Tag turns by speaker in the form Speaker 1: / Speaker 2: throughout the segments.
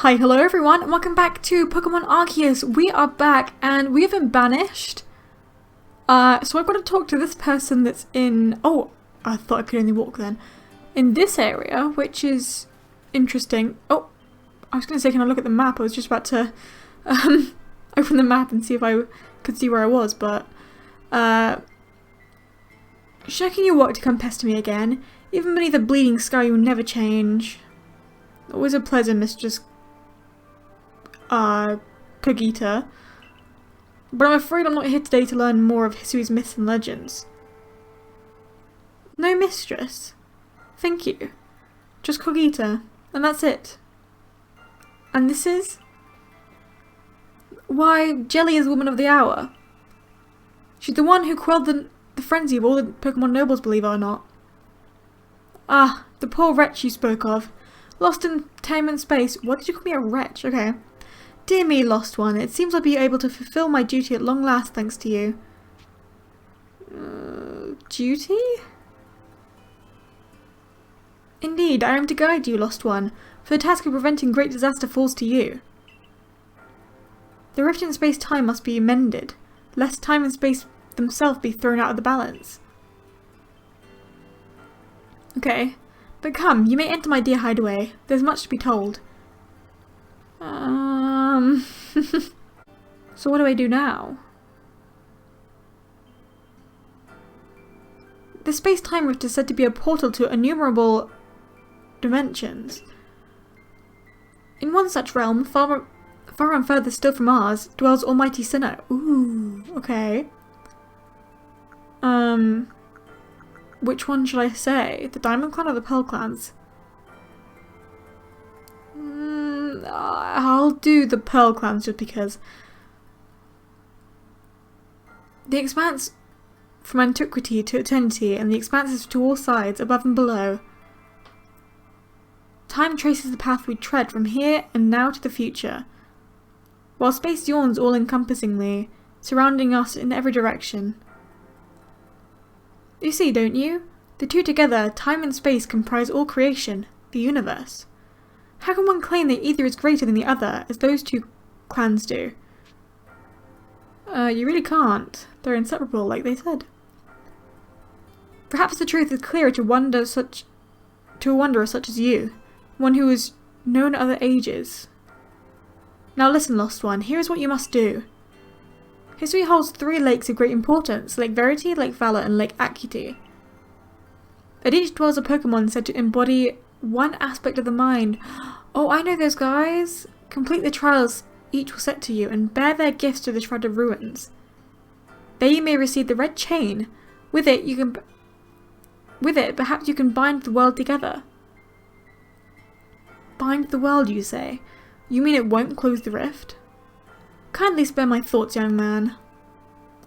Speaker 1: Hi, hello everyone, and welcome back to Pokemon Arceus. We are back, and we have been banished. So I've got to talk to this person that's in... Oh, I thought I could only walk then. In this area, which is interesting. Oh, I was going to say, can I look at the map? I was just about to open the map and see if I could see where I was, but... Checking your work to come pester me again. Even beneath a bleeding sky, you'll never change. Always a pleasure, Mistress Kogita. But I'm afraid I'm not here today to learn more of Hisui's myths and legends. No mistress. Thank you. Just Kogita. And that's it. And this is? Why, Jelly is Woman of the Hour. She's the one who quelled the frenzy of all the Pokemon nobles, believe it or not. Ah, the poor wretch you spoke of. Lost in time and space. What did you call me, a wretch? Okay. Dear me, lost one. It seems I'll be able to fulfill my duty at long last thanks to you. Duty? Indeed, I am to guide you, lost one, for the task of preventing great disaster falls to you. The rift in space-time must be mended, lest time and space themselves be thrown out of the balance. Okay. But come, you may enter my dear hideaway. There's much to be told. So what do I do now? The space-time rift is said to be a portal to innumerable dimensions. In one such realm, far and further still from ours, dwells Almighty Sinnoh. Ooh, okay. Which one should I say? The Diamond Clan or the Pearl Clans? I'll do the Pearl Clans just because. The expanse from antiquity to eternity, and the expanses to all sides, above and below. Time traces the path we tread from here and now to the future, while space yawns all-encompassingly, surrounding us in every direction. You see, don't you? The two together, time and space, comprise all creation, the universe. How can one claim that either is greater than the other, as those two clans do? You really can't. They're inseparable, like they said. Perhaps the truth is clearer to a wanderer such as you, one who has known other ages. Now listen, lost one, here is what you must do. Hisui holds 3 lakes of great importance, Lake Verity, Lake Valor, and Lake Acuity. At each dwells a Pokemon said to embody one aspect of the mind. Oh, I know those guys! Complete the trials each will set to you, and bear their gifts to the Shrouded Ruins. There you may receive the red chain. With it, perhaps you can bind the world together. Bind the world, you say? You mean it won't close the rift? Kindly spare my thoughts, young man.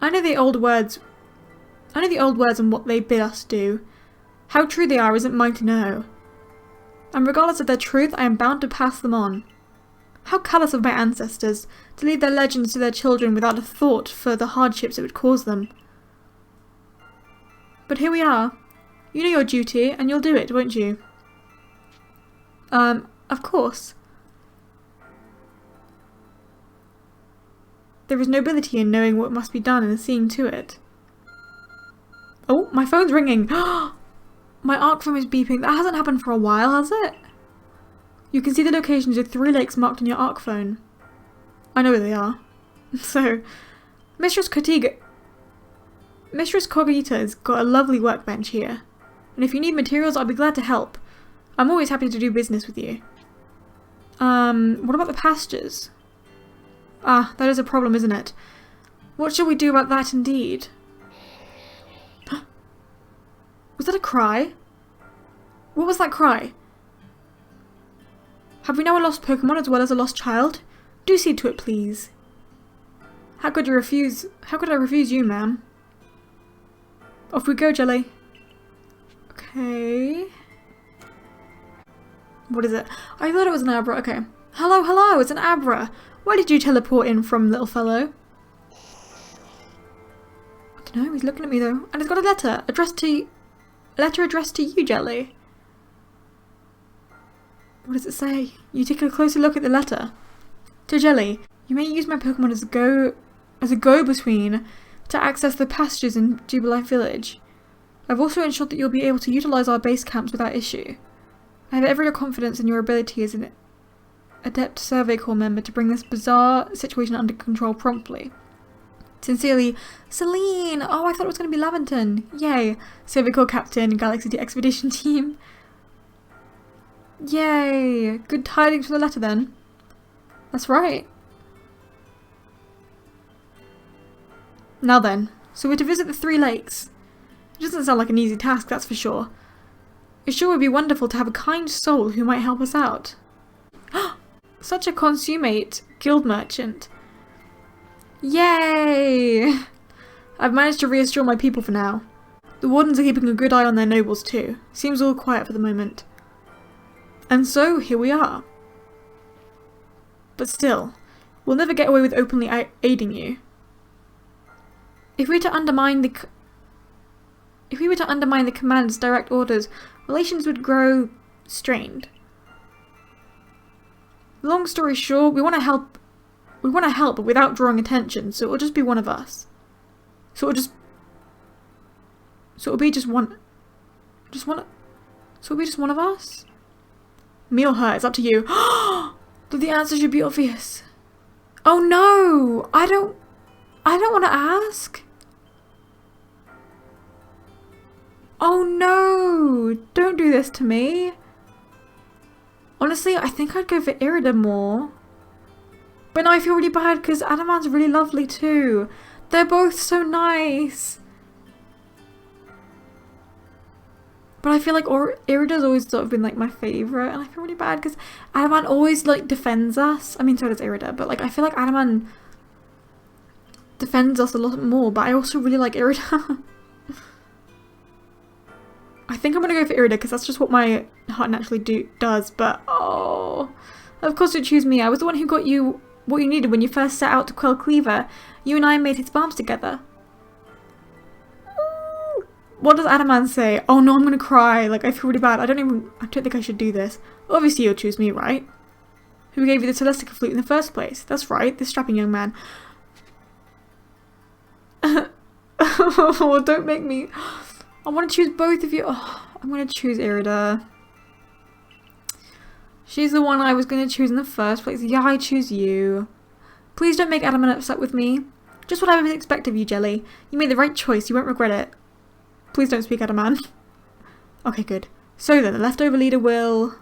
Speaker 1: I know the old words and what they bid us do. How true they are isn't mine to know. And regardless of their truth, I am bound to pass them on. How callous of my ancestors, to leave their legends to their children without a thought for the hardships it would cause them. But here we are. You know your duty, and you'll do it, won't you? Of course. There is nobility in knowing what must be done and seeing to it. Oh, my phone's ringing! My arc phone is beeping. That hasn't happened for a while, has it? You can see the locations of 3 lakes marked on your arc phone. I know where they are. So, Mistress Kogita's got a lovely workbench here. And if you need materials, I'll be glad to help. I'm always happy to do business with you. What about the pastures? Ah, that is a problem, isn't it? What shall we do about that indeed? Was that a cry? What was that cry? Have we now a lost Pokemon as well as a lost child? Do see to it, please. How could I refuse you, ma'am? Off we go, Jelly. Okay. What is it? I thought it was an Abra. Okay. Hello, hello, it's an Abra. Where did you teleport in from, little fellow? I don't know, he's looking at me though. And it's got a letter addressed to you, Jelly. What does it say? You take a closer look at the letter. To Jelly, you may use my Pokemon as a go-between to access the pastures in Jubilife Village. I've also ensured that you'll be able to utilize our base camps without issue. I have every confidence in your ability as an adept Survey Corps member to bring this bizarre situation under control promptly. Sincerely, Celine! Oh, I thought it was going to be Laventon. Yay! Survey Corps Captain, Galaxy Expedition Team. Yay! Good tidings for the letter then. That's right. Now then, so we're to visit the 3 lakes. It doesn't sound like an easy task, that's for sure. It sure would be wonderful to have a kind soul who might help us out. Such a consummate guild merchant. Yay! I've managed to reassure my people for now. The wardens are keeping a good eye on their nobles too. Seems all quiet for the moment. And so, here we are. But still, we'll never get away with openly aiding you. If we were to undermine the command's direct orders, relations would grow strained. Long story short, we want to help, but without drawing attention, so it'll just be one of us. So it'll be just one of us? Me or her, it's up to you. But the answer should be obvious. Oh no! I don't want to ask. Oh no! Don't do this to me. Honestly, I think I'd go for Irida more. But now I feel really bad because Adaman's really lovely too. They're both so nice. But I feel like Irida's always sort of been like my favourite, and I feel really bad because Adaman always like defends us. I mean, so does Irida, but like I feel like Adaman defends us a lot more, but I also really like Irida. I think I'm gonna go for Irida because that's just what my heart naturally does, but oh, of course you choose me. I was the one who got you what you needed when you first set out to quell Cleaver. You and I made his farms together. What does Adaman say? Oh no, I'm gonna cry. Like, I feel really bad. I don't think I should do this. Obviously you'll choose me, right? Who gave you the Celestica flute in the first place? That's right, this strapping young man. Oh, don't make me... I want to choose both of you. Oh, I'm gonna choose Irida. She's the one I was gonna choose in the first place. Yeah, I choose you. Please don't make Adaman upset with me. Just what I would expect of you, Jelly. You made the right choice. You won't regret it. Please don't speak, Adaman. Okay, good. So then, the leftover leader will...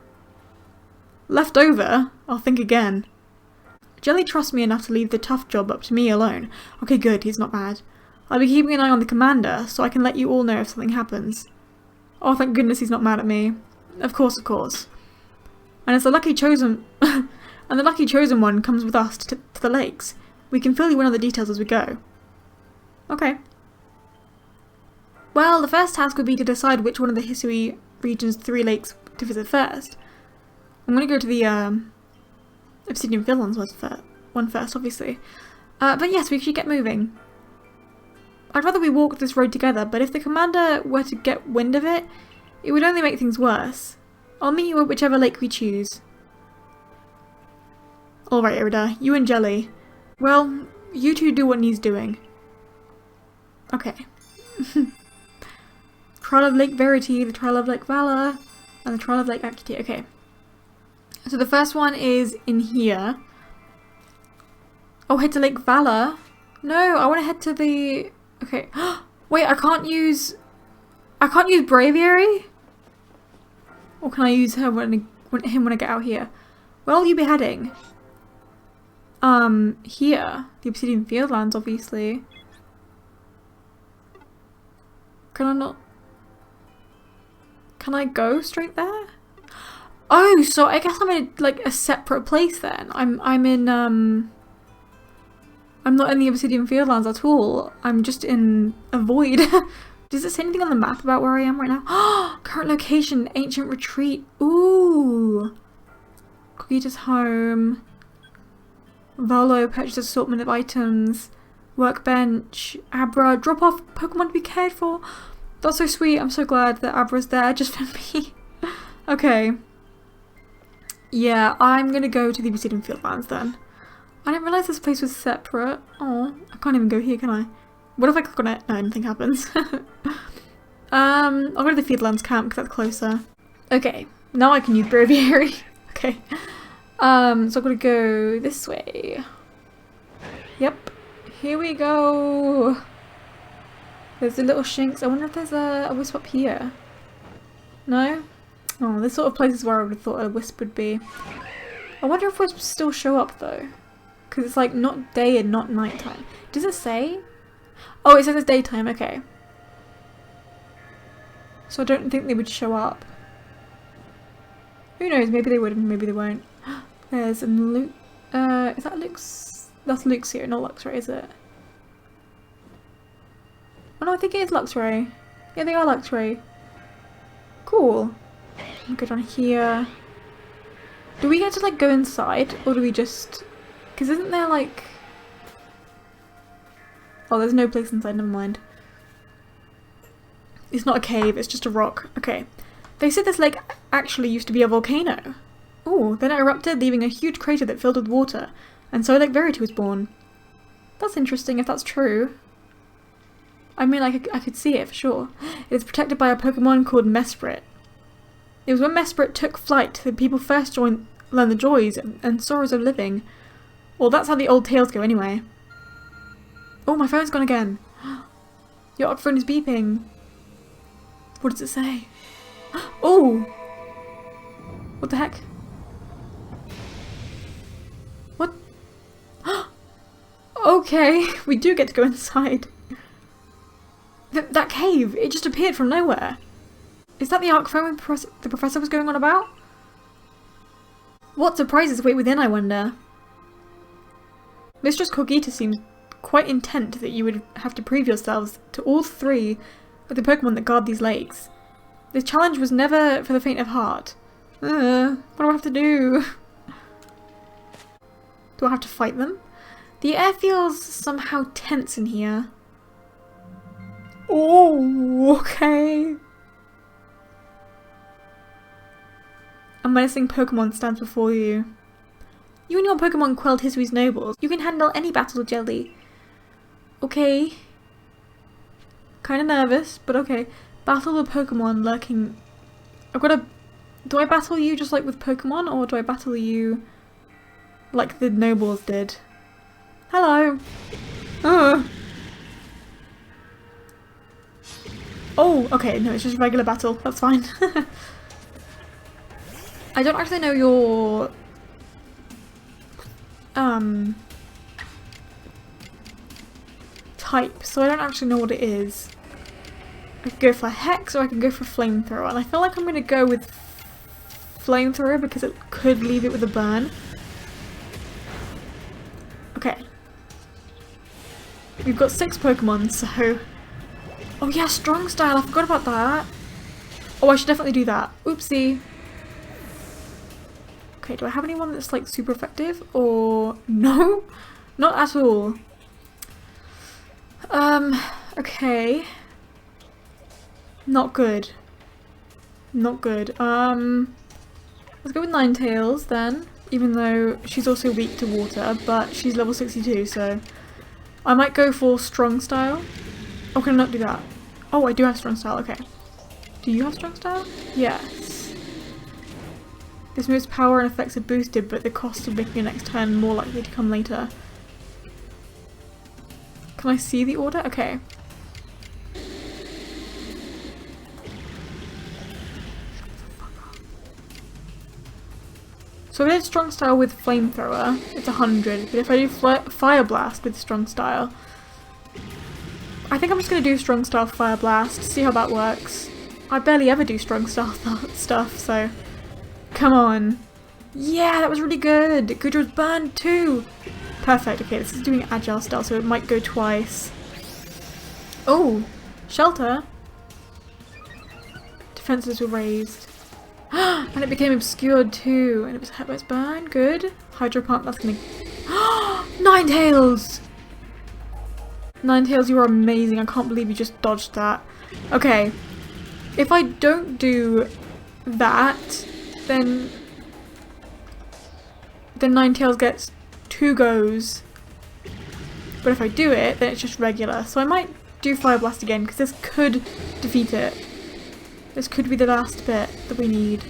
Speaker 1: Leftover? I'll think again. Jelly trusts me enough to leave the tough job up to me alone. Okay, good. He's not mad. I'll be keeping an eye on the commander, so I can let you all know if something happens. Oh, thank goodness he's not mad at me. Of course, of course. And it's the lucky chosen... and the lucky chosen one comes with us to the lakes. We can fill you in on the details as we go. Okay. Well, the first task would be to decide which one of the Hisui region's 3 lakes to visit first. I'm going to go to the Obsidian Fieldlands one first, obviously. But yes, we should get moving. I'd rather we walk this road together, but if the commander were to get wind of it, it would only make things worse. I'll meet you at whichever lake we choose. Alright, Irida, you and Jelly. Well, you two do what needs doing. Okay. Trial of Lake Verity, the Trial of Lake Valor, and the Trial of Lake Acuity. Okay. So the first one is in here. Oh, head to Lake Valor? No, I want to head to the... Okay. Wait, I can't use Braviary? Or can I use her when I get out here? Where will you be heading? Here. The Obsidian Fieldlands, obviously. Can I not... Can I go straight there? Oh, so I guess I'm in like a separate place then. I'm not in the Obsidian Fieldlands at all. I'm just in a void. Does it say anything on the map about where I am right now? Current location, Ancient Retreat. Ooh. Cogita's home. Volo, purchase assortment of items. Workbench. Abra, drop off Pokemon to be cared for. That's so sweet. I'm so glad that Abra's there just for me. Okay. Yeah, I'm gonna go to the preceding Fieldlands then. I didn't realise this place was separate. Oh, I can't even go here, can I? What if I click on it? No, nothing happens. I'll go to the Fieldlands camp because that's closer. Okay, now I can use Breviary. Okay. So I'm gonna go this way. Yep. Here we go. There's the little shinks. I wonder if there's a wisp up here. No? Oh, this sort of place is where I would have thought a wisp would be. I wonder if wisps still show up though. Because it's like not day and not nighttime. Does it say? Oh, it says it's daytime, okay. So I don't think they would show up. Who knows, maybe they would and maybe they won't. There's a Luke. Is that Luke's? That's Luke's here, not Luxray, is it? Oh no, I think it is Luxray. Yeah, they are Luxray. Cool. I'll go down here. Do we get to like go inside or do we just... Because isn't there like... Oh, there's no place inside, never mind. It's not a cave, it's just a rock. Okay. They said this lake actually used to be a volcano. Oh, then it erupted, leaving a huge crater that filled with water. And so Lake Verity was born. That's interesting if that's true. I mean, I could see it for sure. It is protected by a Pokemon called Mesprit. It was when Mesprit took flight that people first learned the joys and sorrows of living. Well, that's how the old tales go anyway. Oh, my phone's gone again. Your phone is beeping. What does it say? Oh! What the heck? What? Okay, we do get to go inside. That cave, it just appeared from nowhere. Is that the arc phone the professor was going on about? What surprises wait within, I wonder? Mistress Cogita seems quite intent that you would have to prove yourselves to all three of the Pokemon that guard these lakes. This challenge was never for the faint of heart. What do I have to do? Do I have to fight them? The air feels somehow tense in here. Oh, okay. A menacing Pokemon stands before you. You and your Pokemon quelled Hisui's nobles. You can handle any battle, Jelly. Okay. Kinda nervous, but okay. Battle the Pokemon lurking... Do I battle you just like with Pokemon, or do I battle you like the nobles did? Hello! Oh, okay, no, it's just a regular battle. That's fine. I don't actually know your... type, so I don't actually know what it is. I could go for Hex or I can go for Flamethrower, and I feel like I'm going to go with Flamethrower because it could leave it with a burn. Okay. We've got 6 Pokemon, so... Oh yeah, Strong Style, I forgot about that. Oh, I should definitely do that. Oopsie. Okay, do I have anyone that's like super effective or no? Not at all. Okay. Not good. Not good. Let's go with Ninetales then, even though she's also weak to water, but she's level 62, so I might go for Strong Style. Oh, can I not do that? Oh, I do have Strong Style, okay. Do you have Strong Style? Yes. This move's power and effects are boosted, but the cost of making your next turn more likely to come later. Can I see the order? Okay. So if I did Strong Style with Flamethrower, it's 100, but if I do Fire Blast with Strong Style, I think I'm just going to do Strong Style Fire Blast, see how that works. I barely ever do Strong Style stuff, so come on. Yeah, that was really good. Goodrill's burned too. Perfect. Okay, this is doing Agile Style, so it might go twice. Oh, Shelter. Defenses were raised. And it became obscured too, and it was hurt by its burn. Good. Hydro Pump, that's gonna... Ninetales! Ninetales, you are amazing. I can't believe you just dodged that. Okay. If I don't do that, then then Ninetales gets 2 goes. But if I do it, then it's just regular. So I might do Fire Blast again, because this could defeat it. This could be the last bit that we need.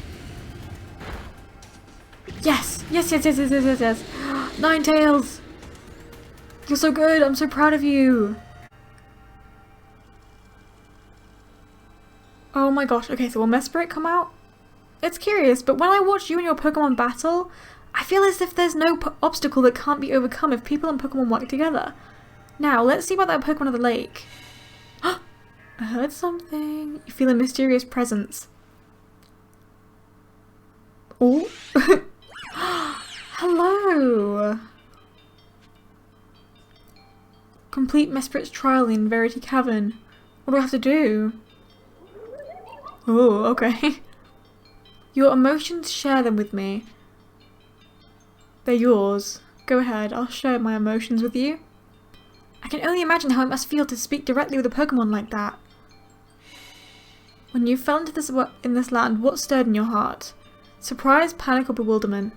Speaker 1: Yes! Yes, yes, yes, yes, yes, yes, yes! Ninetales! You're so good! I'm so proud of you! Oh my gosh, okay, so will Mesprit come out? It's curious, but when I watch you and your Pokemon battle, I feel as if there's no obstacle that can't be overcome if people and Pokemon work together. Now, let's see about that Pokemon of the lake. I heard something. You feel a mysterious presence. Oh. Hello. Complete Mesprit's trial in Verity Cavern. What do I have to do? Oh, okay. Your emotions, share them with me. They're yours. Go ahead, I'll share my emotions with you. I can only imagine how it must feel to speak directly with a Pokemon like that. When you fell into this land, what stirred in your heart? Surprise, panic, or bewilderment?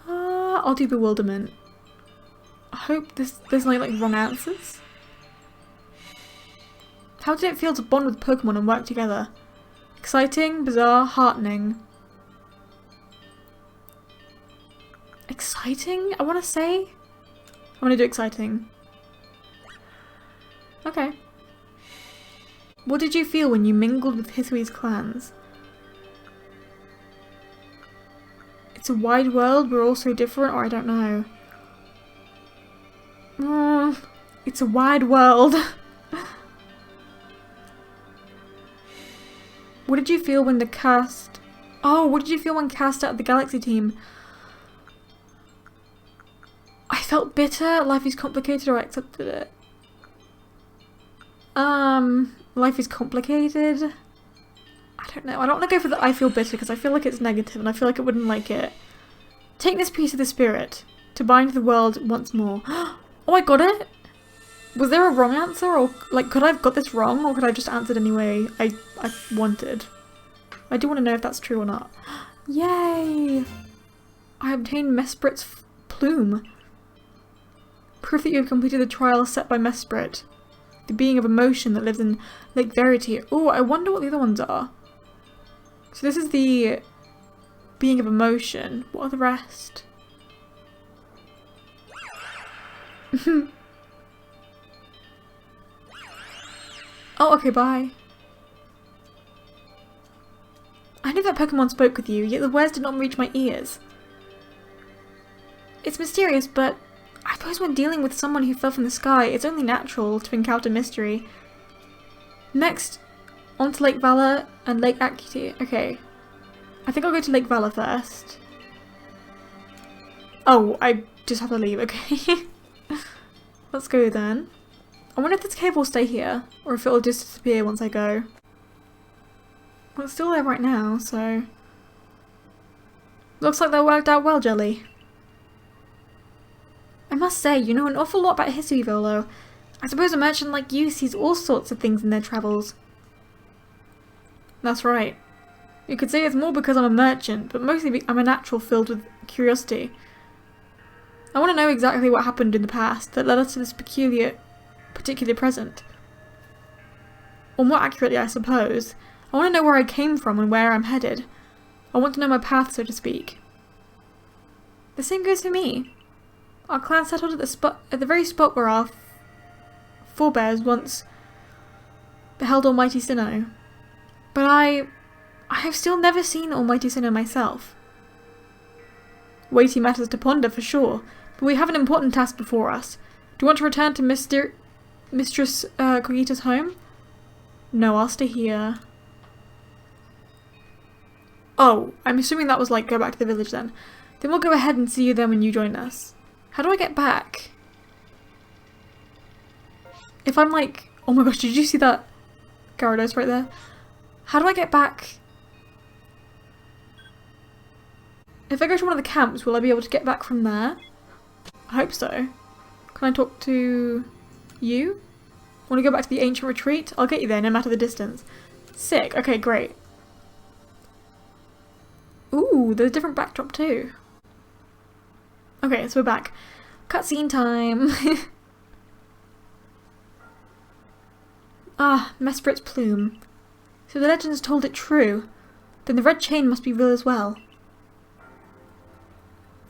Speaker 1: I'll do bewilderment. I hope there's no like wrong answers. How did it feel to bond with Pokemon and work together? Exciting, bizarre, heartening. Exciting, I want to say? I'm going to do exciting. Okay. What did you feel when you mingled with Hisui's clans? It's a wide world, we're all so different, or I don't know. It's a wide world. What did you feel when the cast... Oh, what did you feel when cast out of the Galaxy team? I felt bitter, life is complicated, or I accepted it. Life is complicated? I don't know. I don't want to go for the I feel bitter because I feel like it's negative and I feel like I wouldn't like it. Take this piece of the spirit to bind the world once more. Oh, I got it? Was there a wrong answer, or like could I have got this wrong, or could I have just answered anyway I wanted? I do want to know if that's true or not. Yay! I obtained Mesprit's plume. Proof that you have completed the trial set by Mesprit. The being of emotion that lives in Lake Verity. Oh, I wonder what the other ones are. So this is the being of emotion. What are the rest? Oh, okay, bye. I knew that Pokemon spoke with you, yet the words did not reach my ears. It's mysterious, but I suppose when dealing with someone who fell from the sky, it's only natural to encounter mystery. Next, on to Lake Valor and Lake Acuity. Okay. I think I'll go to Lake Valor first. Oh, I just have to leave, okay. Let's go then. I wonder if this cave will stay here, or if it will just disappear once I go. Well, it's still there right now, so... Looks like that worked out well, Jelly. I must say, you know an awful lot about history, Volo. I suppose a merchant like you sees all sorts of things in their travels. That's right. You could say it's more because I'm a merchant, but mostly I'm a natural filled with curiosity. I want to know exactly what happened in the past that led us to this particular present. Or more accurately, I suppose, I want to know where I came from and where I'm headed. I want to know my path, so to speak. The same goes for me. Our clan settled at the very spot where our forebears once beheld Almighty Sinnoh. But I have still never seen Almighty Sinnoh myself. Weighty matters to ponder for sure, but we have an important task before us. Do you want to return to Mistress Cogita's home? No, I'll stay here. Oh, I'm assuming that was like go back to the village then. Then we'll go ahead and see you then when you join us. How do I get back? If I'm like... Oh my gosh, did you see that Gyarados right there? How do I get back? If I go to one of the camps, will I be able to get back from there? I hope so. Can I talk to you? Want to go back to the ancient retreat? I'll get you there no matter the distance. Sick. Okay, great. Ooh, there's a different backdrop too. Okay, so we're back. Cutscene time. Ah, Mesprit's plume. So the legends told it true. Then the red chain must be real as well.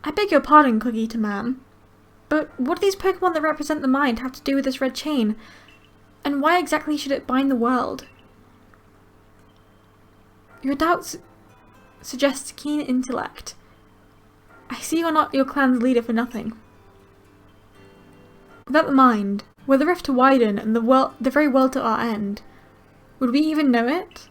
Speaker 1: I beg your pardon, Cookie-Eater Man. But what do these Pokemon that represent the mind have to do with this red chain? And why exactly should it bind the world? Your doubts suggest keen intellect. I see you're not your clan's leader for nothing. Without the mind, were the rift to widen and the very world to our end, would we even know it?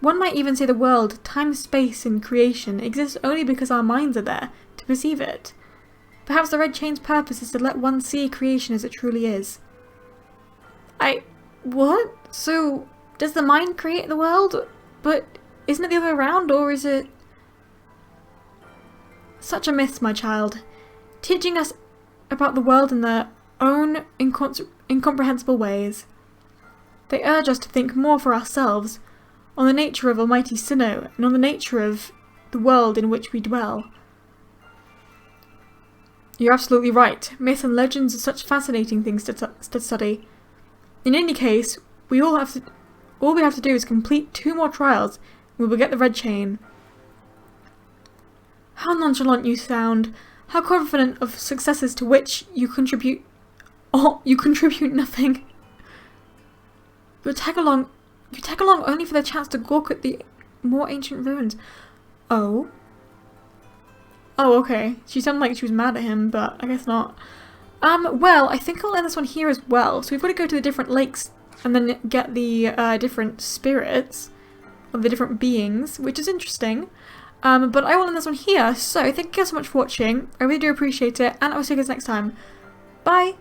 Speaker 1: One might even say the world, time, space, and creation exists only because our minds are there to perceive it. Perhaps the red chain's purpose is to let one see creation as it truly is. What? So, does the mind create the world? But isn't it the other way around, or is it... Such a myth, my child. Teaching us about the world in their own incomprehensible ways. They urge us to think more for ourselves, on the nature of Almighty Sinnoh, and on the nature of the world in which we dwell. You're absolutely right. Myths and legends are such fascinating things to study. In any case, all we have to do is complete 2 more trials, and we will get the red chain. How nonchalant you sound. How confident of successes to which you contribute... Oh, you contribute nothing. You tag along only for the chance to gawk at the more ancient ruins. Oh? Oh, okay. She sounded like she was mad at him, but I guess not. Well, I think I'll end this one here as well. So we've got to go to the different lakes and then get the different spirits of the different beings, which is interesting. But I will end this one here. So thank you guys so much for watching. I really do appreciate it, and I will see you guys next time. Bye!